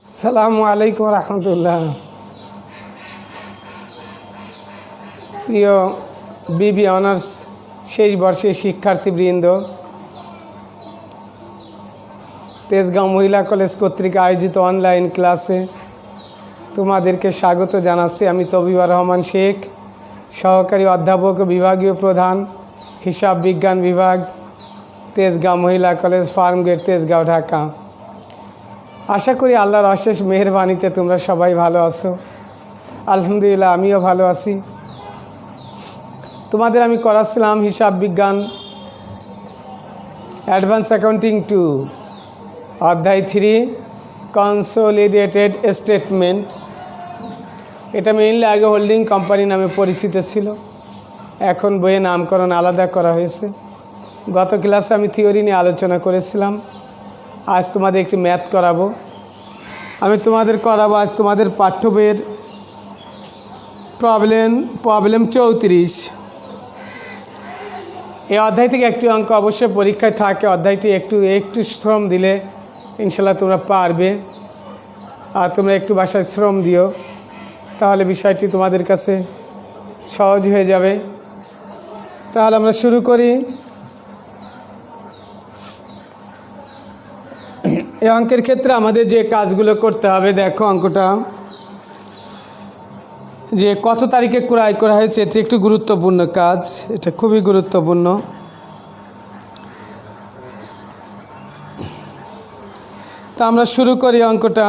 আসসালামু আলাইকুম রহমতুল্লাহ। প্রিয় বিবি অনার্স শেষ বর্ষের শিক্ষার্থীবৃন্দ, তেজগাঁও মহিলা কলেজ কর্তৃক আয়োজিত অনলাইন ক্লাসে তোমাদেরকে স্বাগত জানাচ্ছি। আমি তবিবুর রহমান শেখ, সহকারী অধ্যাপক ও বিভাগীয় প্রধান, হিসাব বিজ্ঞান বিভাগ, তেজগাঁও মহিলা কলেজ, ফার্মগেট, তেজগাঁও, ঢাকা। আশা করি আল্লাহর অশেষ মেহেরবানিতে তোমরা সবাই ভালো আছো। আলহামদুলিল্লাহ, আমিও ভালো আছি। তোমাদের আমি করাচ্ছিলাম হিসাব বিজ্ঞান অ্যাডভান্স অ্যাকাউন্টিং 2 অধ্যায় 3 কনসোলিডেটেড স্টেটমেন্ট। এটা মেইনলি আগে হোল্ডিং কোম্পানি নামে পরিচিত ছিল, এখন বইয়ে নামকরণ আলাদা করা হয়েছে। গত ক্লাসে আমি থিওরি নিয়ে আলোচনা করেছিলাম। আজ তোমাদের একটি ম্যাথ করাবো। আমি তোমাদের করাবো আজ তোমাদের পাঠ্য বইয়ের প্রবলেম 34। এই অধ্যায় থেকে একটি অঙ্ক অবশ্যই পরীক্ষায় থাকে। অধ্যায়টি একটু শ্রম দিলে ইনশাল্লাহ তোমরা পারবে। আর তোমরা একটু বাসায় শ্রম দিও, তাহলে বিষয়টি তোমাদের কাছে সহজ হয়ে যাবে। তাহলে আমরা শুরু করি। এই অঙ্কের ক্ষেত্রে আমাদের যে কাজগুলো করতে হবে, দেখো অঙ্কটা যে কত তারিখে ক্রয় করা হয়েছে, এটি একটু গুরুত্বপূর্ণ কাজ, এটা খুবই গুরুত্বপূর্ণ। তো আমরা শুরু করি অঙ্কটা।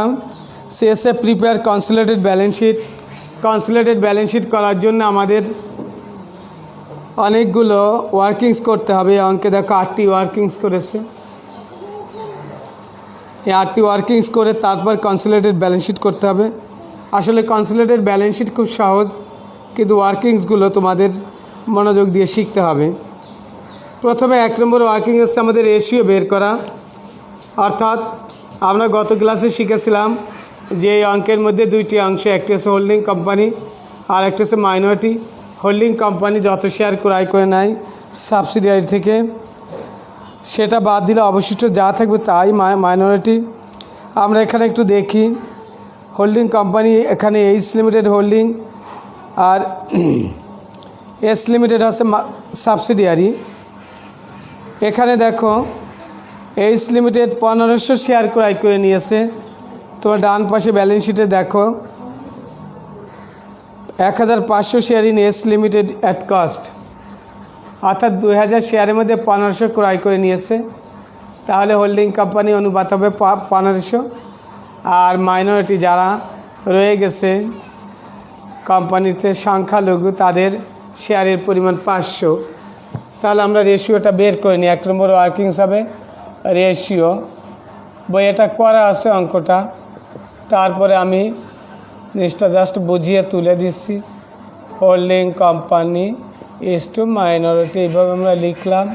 শেষে prepare consolidated balance sheet. Consolidated balance sheet করার জন্য আমাদের অনেকগুলো ওয়ার্কিংস করতে হবে। এই অঙ্কে দেখো 8টি ওয়ার্কিংস করেছে। এই 8টি ওয়ার্কিংস করে তারপর কনসোলিডেটেড ব্যালেন্স শিট করতে হবে। আসলে কনসোলিডেটেড ব্যালেন্স শিট খুব সহজ, কিন্তু ওয়ার্কিংসগুলো তোমাদের মনোযোগ দিয়ে শিখতে হবে। প্রথমে 1 নম্বর ওয়ার্কিং হচ্ছে আমাদের রেশিও বের করা। অর্থাৎ আমরা গত ক্লাসে শিখেছিলাম যে এই অঙ্কের মধ্যে 2টি অংশ, একটি হচ্ছে হোল্ডিং কোম্পানি আর একটি হচ্ছে মাইনরিটি। হোল্ডিং কোম্পানি যত শেয়ার ক্রয় করে নেয় সাবসিডিয়ারি থেকে, সেটা বাদ দিলে অবশিষ্ট যা থাকবে তাই মাইনরিটি। আমরা এখানে একটু দেখি, হোল্ডিং কোম্পানি এখানে এইচ লিমিটেড হোল্ডিং আর এস লিমিটেড হচ্ছে সাবসিডিয়ারি। এখানে দেখো এইচ লিমিটেড 1500 শেয়ার ক্রয় করে নিয়েছে। তোমার ডান পাশে ব্যালেন্স শিটে দেখো 1500 share in S limited at cost, অর্থাৎ 2000 শেয়ারের মধ্যে 1500 ক্রয় করে নিয়েছে। তাহলে হোল্ডিং কোম্পানি অনুপাত হবে 1500, আর মাইনরিটি যারা রয়ে গেছে কোম্পানিতে সংখ্যালঘু, তাদের শেয়ারের পরিমাণ 500। তাহলে আমরা রেশিওটা বের করে নিই। 1 নম্বর ওয়ার্কিংস হবে রেশিও। বই এটা করা আছে অঙ্কটা, তারপরে আমি জিনিসটা জাস্ট বুঝিয়ে তুলে দিচ্ছি। Holding company is two minority, এইভাবে আমরা লিখলাম।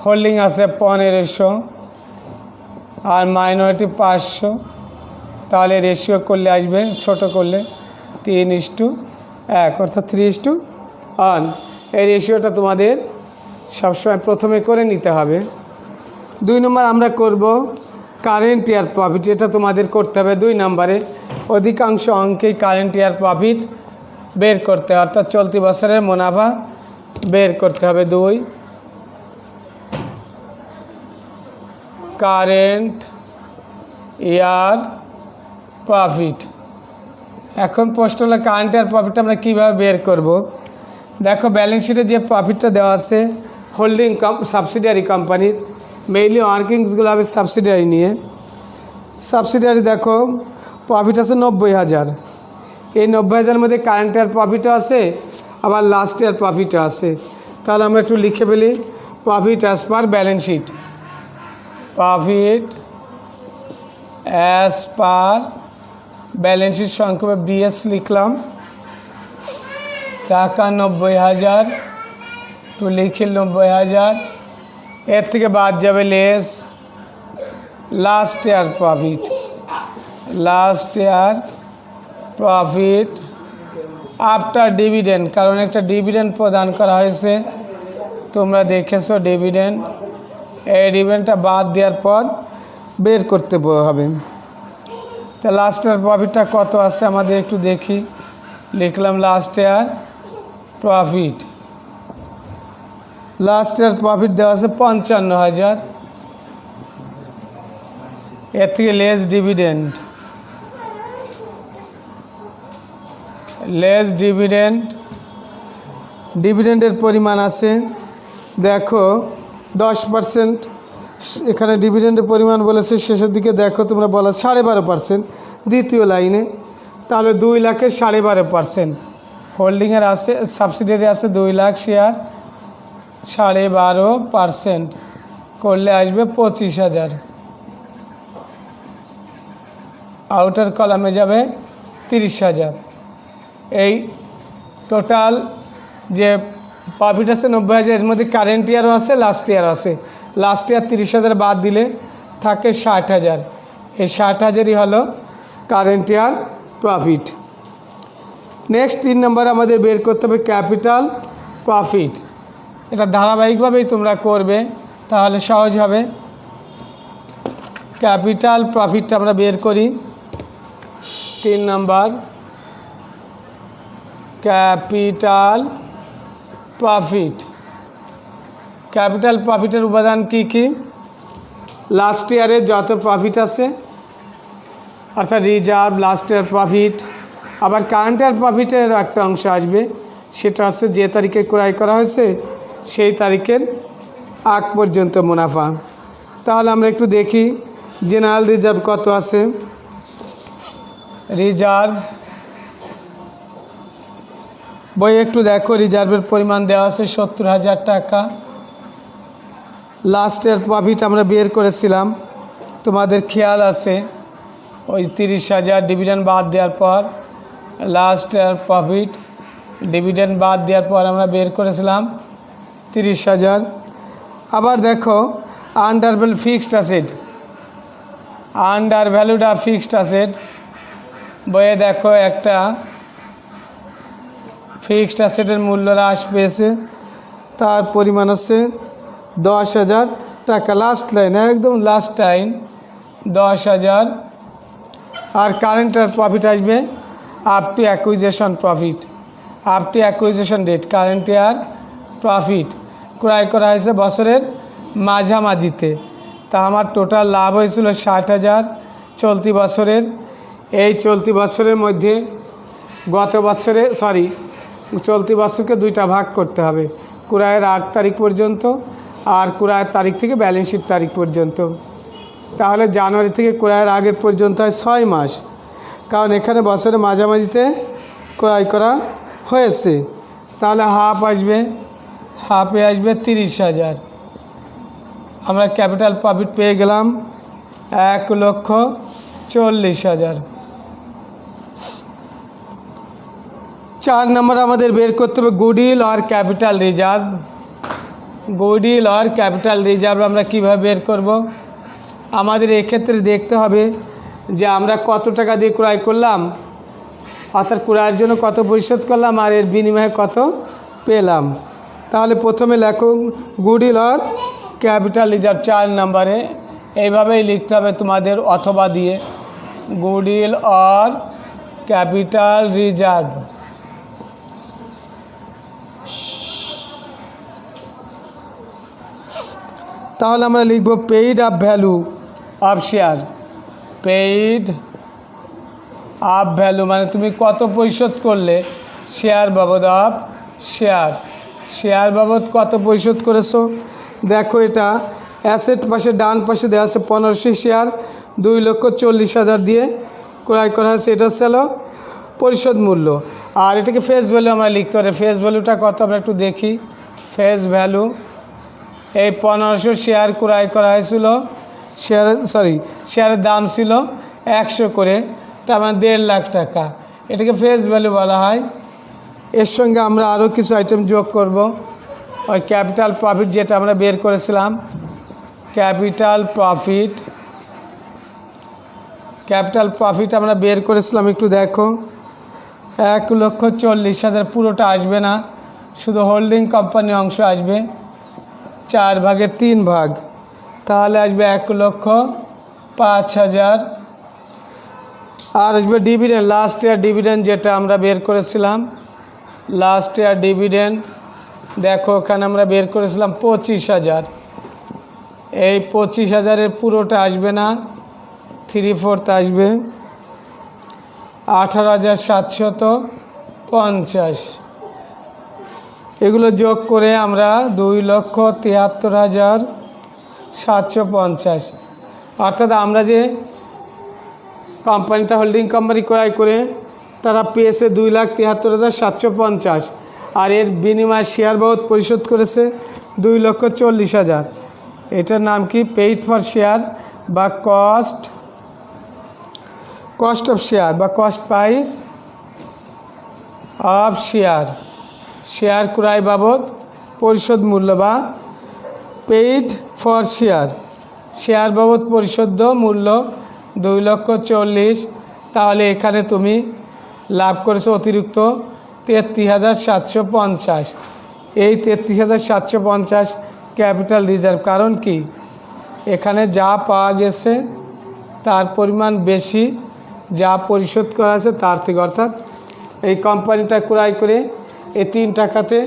হোল্ডিং আছে 1500 আর মাইনরিটি 500। তাহলে রেশিও করলে আসবে, ছোট করলে 3:1, অর্থাৎ 3:1। এই রেশিওটা তোমাদের সবসময় প্রথমে করে নিতে হবে। 2 নম্বর আমরা করব কারেন্ট ইয়ার প্রফিট। এটা তোমাদের করতে হবে 2 নম্বরে। অধিকাংশ অঙ্কেই কারেন্ট ইয়ার প্রফিট বের করতে হবে, অর্থাৎ চলতি বছরের মুনাফা বের করতে হবে। 2 কারেন্ট ইয়ার প্রফিট। এখন প্রশ্ন হলো কারেন্ট ইয়ার প্রফিটটা আমরা কীভাবে বের করব। দেখো ব্যালেন্স শিটে যে প্রফিটটা দেওয়া আছে হোল্ডিং সাবসিডিয়ারি কোম্পানির, মেইনলি ওয়ার্কিংসগুলো হবে সাবসিডিয়ারি নিয়ে। সাবসিডিয়ারি দেখো প্রফিট আছে 90,000। এই 90,000 মধ্যে কারেন্ট ইয়ার প্রফিটও আছে, আবার লাস্ট ইয়ার প্রফিটও আছে। তাহলে আমরা একটু লিখে ফেলি profit as per balance sheet. Profit as per balance sheet সংক্ষেপে বিএস লিখলাম। টাকা 90,000, তো লিখি 90,000। এর থেকে বাদ যাবে less last year profit. Last year profit after dividend, কারণ একটা ডিভিডেন্ড প্রদান করা হয়েছে, তোমরা দেখেছো ডিভিডেন্ড। এই ডিভিডেন্ডটা বাদ দেওয়ার পর বের করতে হবে। তা লাস্ট ইয়ার প্রফিটটা কত আছে আমাদের একটু দেখি। লিখলাম last year profit. Last year profit দেওয়া আছে 55,000, এর থেকে লেস ডিভিডেন্ড, ডিভিডেন্ডের পরিমাণ আছে দেখো 10%। এখানে ডিভিডেন্ডের পরিমাণ বলেছে শেষের দিকে দেখো তোমরা বলা 12.5% দ্বিতীয় লাইনে। তাহলে 2 লাখের 12.5% হোল্ডিংয়ের আছে, সাবসিডিয়ারি আছে 2 লাখ শেয়ার, 12.5% করলে আসবে 25,000। আউটার কলামে যাবে 30,000। এই টোটাল যে প্রফিট আছে 90,000, এর মধ্যে কারেন্ট ইয়ারও আছে, লাস্ট ইয়ারও আছে। লাস্ট ইয়ার 30,000 বাদ দিলে থাকে 60,000। এই 60,000ই হলো কারেন্ট ইয়ার প্রফিট। নেক্সট 3 নম্বর আমাদের বের করতে হবে ক্যাপিটাল প্রফিট। এটা ধারাবাহিকভাবেই তোমরা করবে, তাহলে সহজ হবে। ক্যাপিটাল প্রফিটটা আমরা বের করি। 3 নম্বর ক্যাপিটাল প্রফিট। ক্যাপিটাল প্রফিটের উপাদান কি কি? লাস্ট ইয়ারে যত প্রফিট আছে অর্থাৎ রিজার্ভ, লাস্ট ইয়ার প্রফিট, আবার কারেন্ট ইয়ার প্রফিটের একটা অংশ আসবে, সেটা আছে যে তারিখে ক্রয় করা হয়েছে সেই তারিখের আগ পর্যন্ত মুনাফা। তাহলে আমরা একটু দেখি জেনারেল রিজার্ভ কত আছে। রিজার্ভ বই একটু দেখো, রিজার্ভের পরিমাণ দেওয়া আছে 70,000 টাকা। লাস্ট ইয়ার প্রফিট আমরা বের করেছিলাম, তোমাদের খেয়াল আছে, ওই 30,000 ডিভিডেন্ড বাদ দেওয়ার পর লাস্ট ইয়ার প্রফিট ডিভিডেন্ড বাদ দেওয়ার পর আমরা বের করেছিলাম 30,000। আবার দেখো under value fixed asset, under valued fixed asset বইয়ে দেখো একটা ফিক্সড অ্যাসেটের মূল্য হ্রাস পেয়েছে, তার পরিমাণ আছে 10,000 টাকা। লাস্ট লাইন, একদম লাস্ট লাইন 10,000। আর কারেন্টের প্রফিট আসবে up to acquisition profit, up to acquisition date. Current year profit ক্রয় করা হয়েছে বছরের মাঝামাঝিতে। তা আমার টোটাল লাভ হয়েছিল 60,000 চলতি বছরের। এই চলতি বছরের মধ্যে গত বছরে চলতি বছরকে 2টা ভাগ করতে হবে, ক্রয়ের আগ তারিখ পর্যন্ত আর ক্রয়ের তারিখ থেকে ব্যালেন্স শিট তারিখ পর্যন্ত। তাহলে জানুয়ারি থেকে ক্রয়ের আগের পর্যন্ত হয় 6 মাস, কারণ এখানে বছরের মাঝামাঝিতে ক্রয় করা হয়েছে। তাহলে হাফে আসবে 30,000। আমরা ক্যাপিটাল প্রফিট পেয়ে গেলাম 1,40,000। 4 নম্বর আমাদের বের করতে হবে গুডউইল আর ক্যাপিটাল রিজার্ভ। গুডউইল আর ক্যাপিটাল রিজার্ভ আমরা কীভাবে বের করব? আমাদের এক্ষেত্রে দেখতে হবে যে আমরা কত টাকা দিয়ে ক্রয় করলাম, অর্থাৎ ক্রয়ের জন্য কত পরিশোধ করলাম আর এর বিনিময়ে কত পেলাম। তাহলে প্রথমে লেখো গুডউইল আর ক্যাপিটাল রিজার্ভ 4 নম্বরে। এইভাবেই লিখতে হবে তোমাদের অথবা দিয়ে, গুডউইল আর ক্যাপিটাল রিজার্ভ। তাহলে আমরা লিখব paid up value of share. Paid up value মানে তুমি কত পরিশোধ করলে শেয়ার বাবদ অফ শেয়ার বাবদ কত পরিশোধ করেছো। দেখো এটা অ্যাসেট পাশে ডান পাশে দেওয়া আছে 1500 শেয়ার 2,40,000 দিয়ে ক্রয় করা হয়েছে, এটা ছিল পরিশোধ মূল্য। আর এটাকে ফেস ভ্যালু আমরা লিখতে পারি। ফেস ভ্যালুটা কত আমরা একটু দেখি। ফেস ভ্যালু এই 1500 শেয়ার ক্রয় করা হয়েছিল, শেয়ারের দাম ছিল 100 করে, তার মানে 1.5 লাখ টাকা। এটাকে ফেস ভ্যালু বলা হয়। এর সঙ্গে আমরা আরও কিছু আইটেম যোগ করব। ওই ক্যাপিটাল প্রফিট যেটা আমরা বের করেছিলাম, ক্যাপিটাল প্রফিট আমরা বের করেছিলাম, একটু দেখো 1,40,000 পুরোটা আসবে না, শুধু হোল্ডিং কোম্পানি অংশ আসবে, 4 ভাগের 3 ভাগ, তাহলে আসবে 1,40,000। 5,000। আর আসবে ডিভিডেন্ড, লাস্ট ইয়ার ডিভিডেন্ড যেটা আমরা বের করেছিলাম, লাস্ট ইয়ার ডিভিডেন্ড দেখো ওখানে আমরা বের করেছিলাম 25,000। এই 25,000-এর পুরোটা আসবে না, 3/4 আসবে 18,750। এগুলো যোগ করে আমরা 2,73,750। অর্থাৎ আমরা যে কোম্পানিটা হোল্ডিং কোম্পানি ক্রয় করে তারা পেয়েছে 2,73,750, আর এর বিনিময়ে শেয়ার বাবদ পরিশোধ করেছে 2,40,000। এটার নাম কি? পেইড ফর শেয়ার বা কস্ট অফ শেয়ার বা cost price of share, share ক্রয় বাবদ পরিশোধ মূল্য বা পেইড ফর শেয়ার, শেয়ার বাবদ পরিশোধ মূল্য 2,40,000। তাহলে এখানে তুমি লাভ করেছো অতিরিক্ত 33,750। এই 33,750 ক্যাপিটাল রিজার্ভ। কারণ কি? এখানে যা পাওয়া গেছে তার পরিমাণ বেশি যা পরিশোধ করা আছে তার থেকে। অর্থাৎ এই কোম্পানিটা ক্রয় করে এই 3 টাকাতে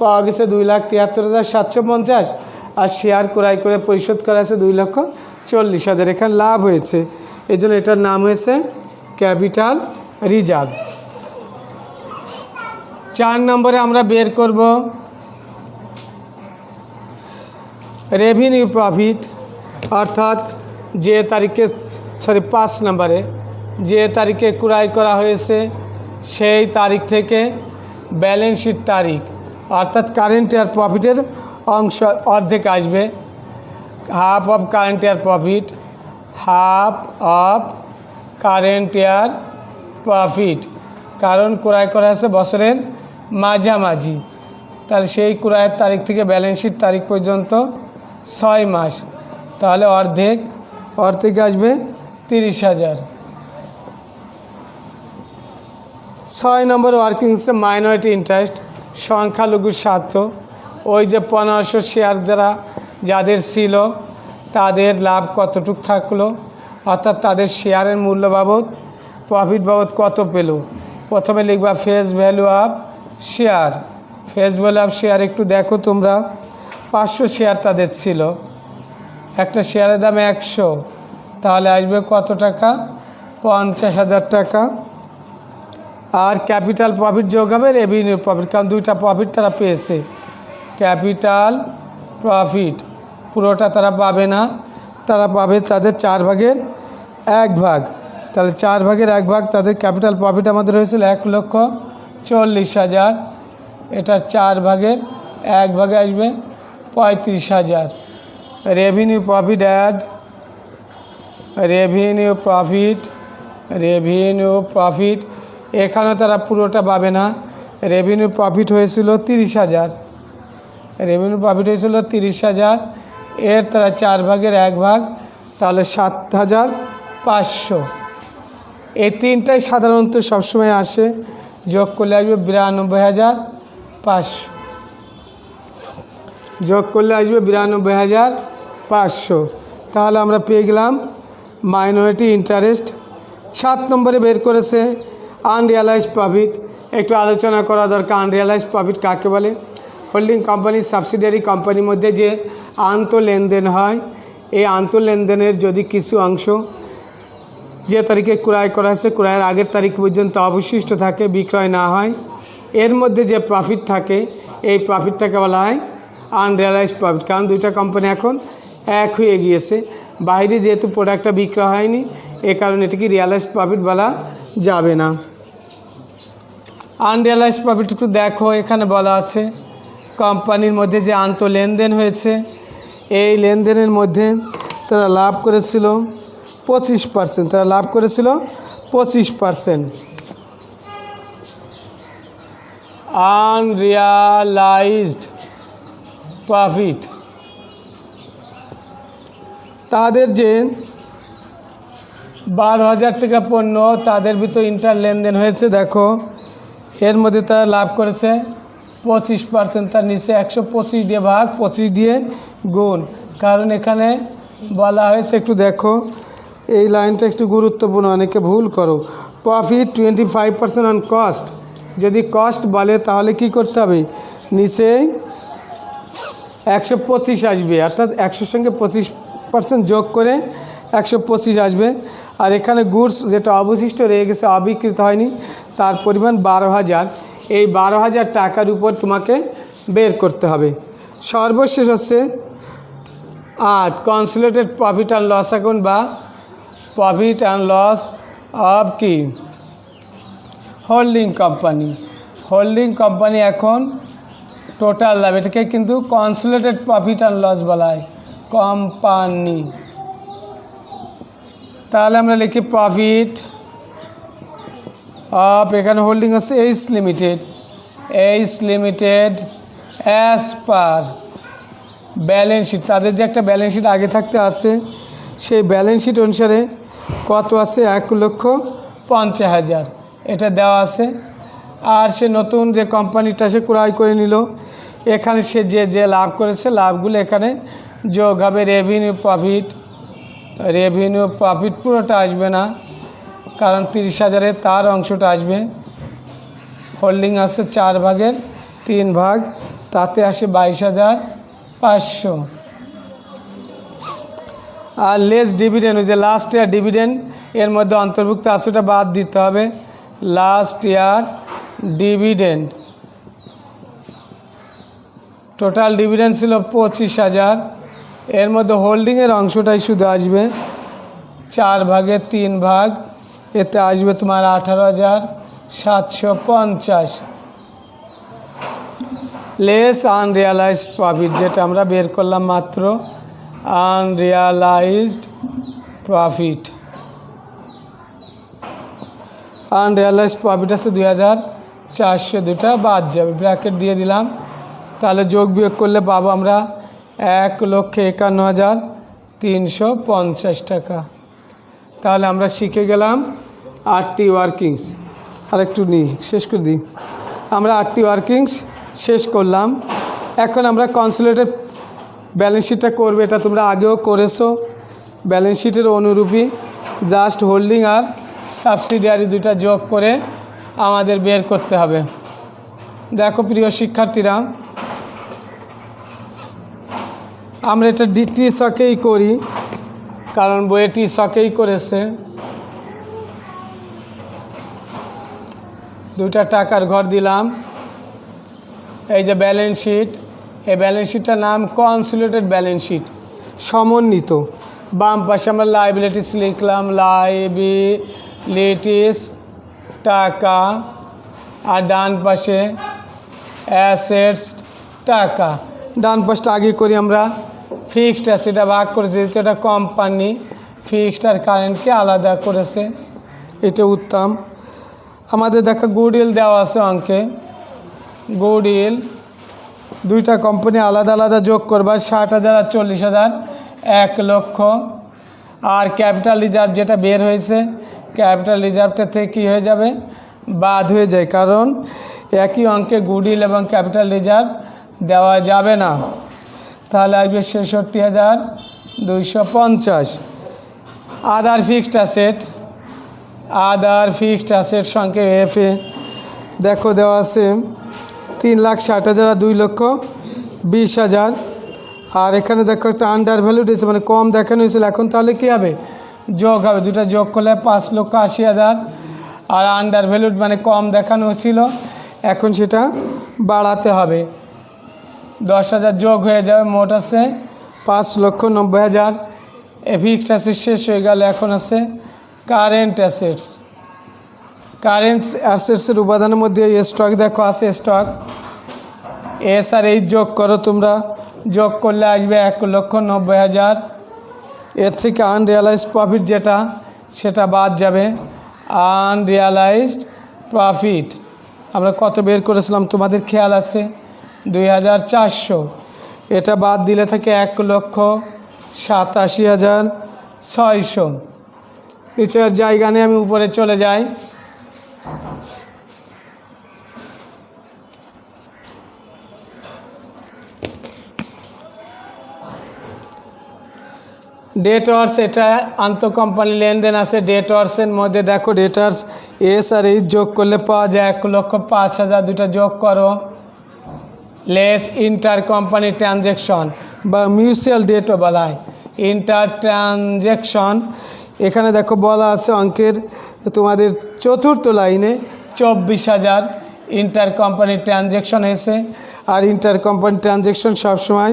পাওয়া গেছে 2,73,750, আর শেয়ার ক্রয় করে পরিশোধ করা আছে 2,40,000। এখানে লাভ হয়েছে, এই জন্য এটার নাম হয়েছে ক্যাপিটাল রিজার্ভ। 4 নম্বরে আমরা বের করব রেভিনিউ প্রফিট। অর্থাৎ যে তারিখে 5 নম্বরে যে তারিখে ক্রয় করা হয়েছে সেই তারিখ থেকে ব্যালেন্স শিট তারিখ, অর্থাৎ কারেন্ট ইয়ার প্রফিটের অংশ অর্ধেক আসবে। Half of current year profit, half of current year profit. কারণ ক্রয় করা আছে বছরের মাঝামাঝি, তাহলে সেই ক্রয়ের তারিখ থেকে ব্যালেন্স শিট তারিখ পর্যন্ত 6 মাস, তাহলে অর্ধেক আসবে 30,000। 6 নম্বর ওয়ার্কিংসে মাইনরিটি ইন্টারেস্ট, সংখ্যালঘুর স্বার্থ। ওই যে 1500 শেয়ার যাদের ছিল তাদের লাভ কতটুক থাকলো, অর্থাৎ তাদের শেয়ারের মূল্য বাবদ প্রফিট বাবদ কত পেল। প্রথমে লিখবা face value of share. Face value of share একটু দেখো তোমরা, 500 শেয়ার তাদের ছিল, একটা শেয়ারের দাম 100, তাহলে আসবে কত টাকা? 50,000 টাকা। আর ক্যাপিটাল প্রফিট যোগ হবে রেভিনিউ প্রফিট, কারণ 2টা প্রফিট তারা পেয়েছে। ক্যাপিটাল প্রফিট পুরোটা তারা পাবে না, তারা পাবে তাদের 4 ভাগের 1 ভাগ। তাহলে 4 ভাগের 1 ভাগ তাদের ক্যাপিটাল প্রফিট আমাদের হয়েছিল 1,40,000। এটা 4 ভাগের 1 ভাগে আসবে 35,000। Revenue profit add revenue profit এখানে তারা পুরোটা পাবে না। রেভিনিউ প্রফিট হয়েছিল 30,000, রেভিনিউ প্রফিট হয়েছিল 30,000, এর তারা 4 ভাগের 1 ভাগ, তাহলে 7,500। এই 3টাই সাধারণত সবসময় আসে, যোগ করলে আসবে 92,500, যোগ করলে আসবে 92,500। তাহলে আমরা পেয়ে গেলাম মাইনরিটি ইন্টারেস্ট। 7 নম্বরে বের করেছে আনরিয়ালাইজ প্রফিট। একটু আলোচনা করা দরকার, আনরিয়ালাইজ প্রফিট কাকে বলে। হোল্ডিং কোম্পানি সাবসিডিয়ারি কোম্পানির মধ্যে যে আন্তঃলেনদেন হয়, এই আন্তঃলেনদেনের যদি কিছু অংশ যে তারিখে ক্রয় করা হয়েছে ক্রয়ের আগের তারিখ পর্যন্ত অবশিষ্ট থাকে, বিক্রয় না হয়, এর মধ্যে যে প্রফিট থাকে এই প্রফিটটাকে বলা হয় আনরিয়ালাইজ প্রফিট। কারণ 2টা কোম্পানি এখন এক হয়ে গিয়েছে, বাইরে যেহেতু প্রোডাক্টটা বিক্রয় হয়নি, এ কারণে এটাকে রিয়ালাইজ প্রফিট বলা যাবে না। আনরিয়ালাইজ প্রফিট একটু দেখো, এখানে বলা আছে কোম্পানির মধ্যে যে আন্তঃলেনদেন হয়েছে এই লেনদেনের মধ্যে তারা লাভ করেছিল 25%, তারা লাভ করেছিল 25%। আনরিয়ালাইজড প্রফিট তাদের যে 12,000 টাকা পণ্য তাদের ভিতর ইন্টার লেনদেন হয়েছে, দেখো এর মধ্যে তারা লাভ করেছে 25%। তার নিচে 125 দিয়ে ভাগ 25 দিয়ে গুণ, কারণ এখানে বলা হয়েছে একটু দেখো এই লাইনটা একটু গুরুত্বপূর্ণ, অনেকে ভুল করো। প্রফিট 25% অন কস্ট, যদি কস্ট বলে তাহলে কি করতে হবে, নিচে 125 আসবে, অর্থাৎ 100 সঙ্গে 25% যোগ করে 125 আসবে। আর এখানে গুডস যেটা অবশিষ্ট রয়ে গেছে, অবিকৃত হয়নি, তার পরিমাণ 12,000। এই 12,000 টাকার উপর তোমাকে বের করতে হবে। সর্বশেষ হচ্ছে 8 consolidated profit and loss account বা প্রফিট অ্যান্ড লস অফ কি হোল্ডিং কোম্পানি। হোল্ডিং কোম্পানি এখন টোটাল লাভ, এটাকে কিন্তু কনসোলিডেটেড প্রফিট অ্যান্ড লস বলা হয়, কোম্পানি। তাহলে আমরা লিখি প্রফিট অফ, এখানে হোল্ডিং হচ্ছে H limited as per balance sheet. তাদের যে একটা ব্যালেন্স শিট আগে থাকতে আছে, সেই ব্যালেন্স শিট অনুসারে কত আছে, 1,50,000 এটা দেওয়া আছে। আর সে নতুন যে কোম্পানিটা সে ক্রয় করে নিল, এখানে সে যে লাভ করেছে লাভগুলো এখানে যোগ হবে। রেভিনিউ প্রফিট পুরোটা আসবে না, কারণ 30,000-এর তার অংশটা আসবে। হোল্ডিং আছে 4 ভাগের 3 ভাগ, তাতে আসে 22,500। আর লেস ডিভিডেন্ড, ওই যে লাস্ট ইয়ার ডিভিডেন্ড এর মধ্যে অন্তর্ভুক্ত আছে, ওটা বাদ দিতে হবে। Last year dividend, total dividend ছিল 25,000, এর মধ্যে হোল্ডিংয়ের অংশটাই শুধু আসবে 4 ভাগের 3 ভাগ, এতে আসবে তোমার 18,750। লেস আনরিয়ালাইজড প্রফিট, যেটা আমরা বের করলাম মাত্র, আনরিয়ালাইজড প্রফিট আছে 2,400, দুটা বাদ যাবে, ব্র্যাকেট দিয়ে দিলাম। তাহলে যোগ বিয়োগ করলে পাবো আমরা 1,51,350 টাকা। তাহলে আমরা শিখে গেলাম 8টি ওয়ার্কিংস। আর একটু শেষ করে দিই, আমরা 8টি ওয়ার্কিংস শেষ করলাম। এখন আমরা কনসোলিডেটেড ব্যালেন্স শিটটা করবে, এটা তোমরা আগেও করেছো। ব্যালেন্স শিটের অনুরূপী জাস্ট হোল্ডিং আর সাবসিডিয়ারি দুইটা যোগ করে আমাদের বের করতে হবে। দেখো প্রিয় শিক্ষার্থীরা, আমরা এটা টি শকেই করি, কারণ বইয়ে টি শকেই করেছে। দুইটা টাকার ঘর দিলাম, এই যে ব্যালেন্স শিট, এই ব্যালেন্স শিটটার নাম কনসোলিডেটেড ব্যালেন্স শিট, সমন্বিত। বাম পাশে আমরা লাইবিলিটিস লিখলাম, লাইবিলিটিস টাকা, আর ডান পাশে অ্যাসেটস টাকা। ডান পাশটা আগে করি আমরা, ফিক্সড অ্যাসেটটা ভাগ করেছে, যেহেতু এটা কোম্পানি, ফিক্সড আর কারেন্টকে আলাদা করেছে, এটা উত্তম। আমাদের দেখা গুডউইল দেওয়া আছে অঙ্কে, গুডউইল দুইটা কোম্পানি আলাদা আলাদা যোগ করবা, 60,000 আর 40,000, 1 লক্ষ। আর ক্যাপিটাল রিজার্ভ যেটা বের হয়েছে, ক্যাপিটাল রিজার্ভটা থেকে কী হয়ে যাবে, বাদ হয়ে যায়, কারণ একই অঙ্কে গুডউইল এবং ক্যাপিটাল রিজার্ভ দেওয়া যাবে না। তাহলে আসবে 66,250। আদার ফিক্সড অ্যাসেট সঙ্গে এফে দেখো দেওয়া আছে 3,60,000 আর 2,20,000। আর এখানে দেখো একটা আন্ডার ভ্যালুড হয়েছে, মানে কম দেখানো হয়েছিল, এখন তাহলে কী হবে, যোগ হবে, দুটো যোগ করলে 5,80,000। আর আন্ডার ভ্যালুড মানে কম দেখানো হচ্ছিল, এখন সেটা বাড়াতে হবে, 10,000 যোগ হয়ে যাবে, মোট আছে 5,90,000। ফিক্সড অ্যাসেট শেষ হয়ে গেল, এখন আছে কারেন্ট অ্যাসেটসের উপাদানের মধ্যে স্টক দেখো আছে, স্টক এস আর এইচ যোগ করো তোমরা, যোগ করলে আসবে 1,90,000। এর থেকে আনরিয়ালাইজড প্রফিট যেটা, সেটা বাদ যাবে। আনরিয়ালাইজড প্রফিট আমরা কত বের করেছিলাম তোমাদের খেয়াল আছে, 2,400। এটা বাদ দিলে থাকে 1,87,600। নিচের জায়গা নিয়ে আমি উপরে চলে যাই। ডেটর্স এটা আন্তঃকোম্পানি লেনদেন আছে। ডেটর্সের মধ্যে দেখো ডেটর্স এস আর এইচ যোগ করলে পাওয়া যায় 1,05,000, দুটা যোগ করো। লেস ইন্টার কোম্পানি ট্রানজ্যাকশন বা মিউচুয়াল ডেটও বলা হয়, ইন্টার ট্রানজ্যাকশন। এখানে দেখো বলা আছে অঙ্কের তোমাদের চতুর্থ লাইনে 24,000 ইন্টার কোম্পানি ট্রানজ্যাকশন হয়েছে। আর ইন্টার কোম্পানি ট্রানজ্যাকশন সবসময়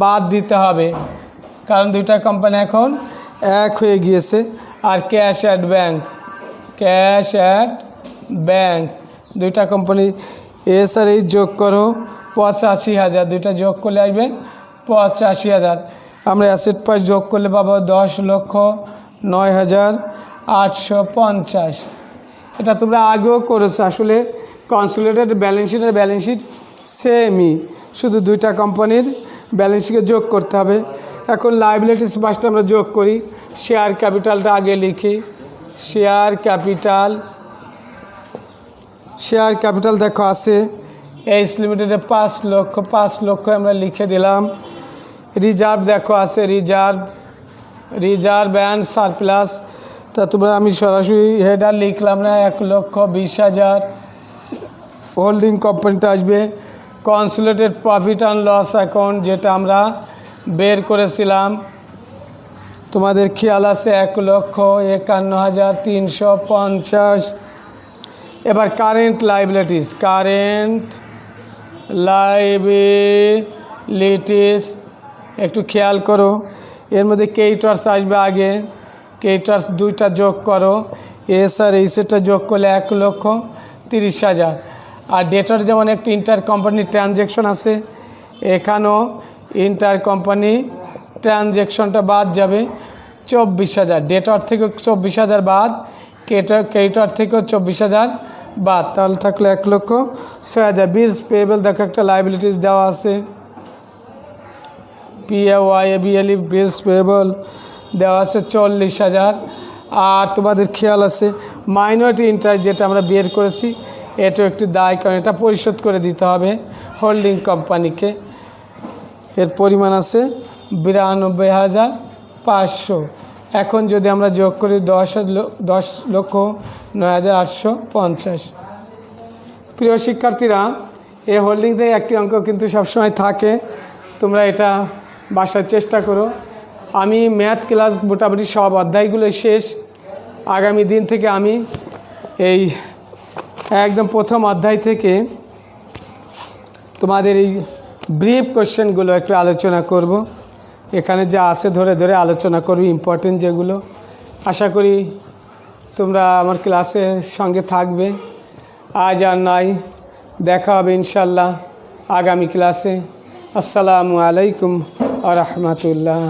বাদ দিতে হবে, কারণ দুইটা কোম্পানি এখন এক হয়ে গিয়েছে। আর cash at bank, cash at bank দুইটা কোম্পানি এস আর এইচ যোগ করো 85,000, দুইটা যোগ করলে আসবে 85,000। আমরা অ্যাসেট প্রাইস যোগ করলে পাবো 10,09,850। এটা তোমরা আগেও করেছো। আসলে কনসোলিডেটেড ব্যালেন্স শিট সেমই, শুধু দুইটা কোম্পানির ব্যালেন্স শিটে যোগ করতে হবে। এখন লাইবিলিটিস পাশটা আমরা যোগ করি। শেয়ার ক্যাপিটালটা আগে লিখি। শেয়ার ক্যাপিটাল দেখো আছে এইচ লিমিটেডে 5 লক্ষ আমরা লিখে দিলাম। রিজার্ভ দেখো আছে রিজার্ভ অ্যান্ড সারপ্লাস, তা তোমরা আমি সরাসরি হেডার লিখলাম না, 1,20,000। হোল্ডিং কোম্পানিটা আসবে consolidated profit and loss account, যেটা আমরা বের করেছিলাম, তোমাদের খেয়াল আছে 1,51,350। এবার কারেন্ট লাইবিলিটিস একটু খেয়াল করো। এর মধ্যে ক্রেডিটর্স আসবে আগে, ক্রেডিটর্স দুইটা যোগ করো। এস আর এইচটা যোগ করলে 1,30,000। আর ডেটর যেমন একটি ইন্টার কোম্পানি ট্রানজ্যাকশন আছে, এখানেও ইন্টার কোম্পানি ট্রানজ্যাকশনটা বাদ যাবে 24,000। ডেটর থেকে 24,000 বাদ, ক্রেডিটর থেকেও 24,000 বাদ, তাহলে থাকলে 1,06,000। বিলস পেয়েবল দেখো একটা লাইবিলিটিস দেওয়া আছে, PAYABLE বিলস পেয়েবল দেওয়া আছে 40,000। আর তোমাদের খেয়াল আছে মাইনরিটি ইন্টারেস্ট যেটা আমরা বের করেছি, এটাও একটি দায়, কারণ এটা পরিশোধ করে দিতে হবে হোল্ডিং কোম্পানিকে। এর পরিমাণ আছে 92,500। এখন যদি আমরা যোগ করি 10,09,850। প্রিয় শিক্ষার্থীরা, এই হোল্ডিং থেকে একটি অঙ্ক কিন্তু সবসময় থাকে, তোমরা এটা বাসার চেষ্টা করো। আমি ম্যাথ ক্লাস মোটামুটি সব অধ্যায়গুলো শেষ। আগামী দিন থেকে আমি এই একদম প্রথম অধ্যায় থেকে তোমাদের এই ব্রিফ কোশ্চেনগুলো একটু আলোচনা করব। এখানে যা আছে ধরে ধরে আলোচনা করব, ইম্পর্টেন্ট যেগুলো। আশা করি তোমরা আমার ক্লাসের সঙ্গে থাকবে। আজ আর নয়, দেখা হবে ইনশাল্লাহ আগামী ক্লাসে। আসসালামু আলাইকুম ওয়া রাহমাতুল্লাহ।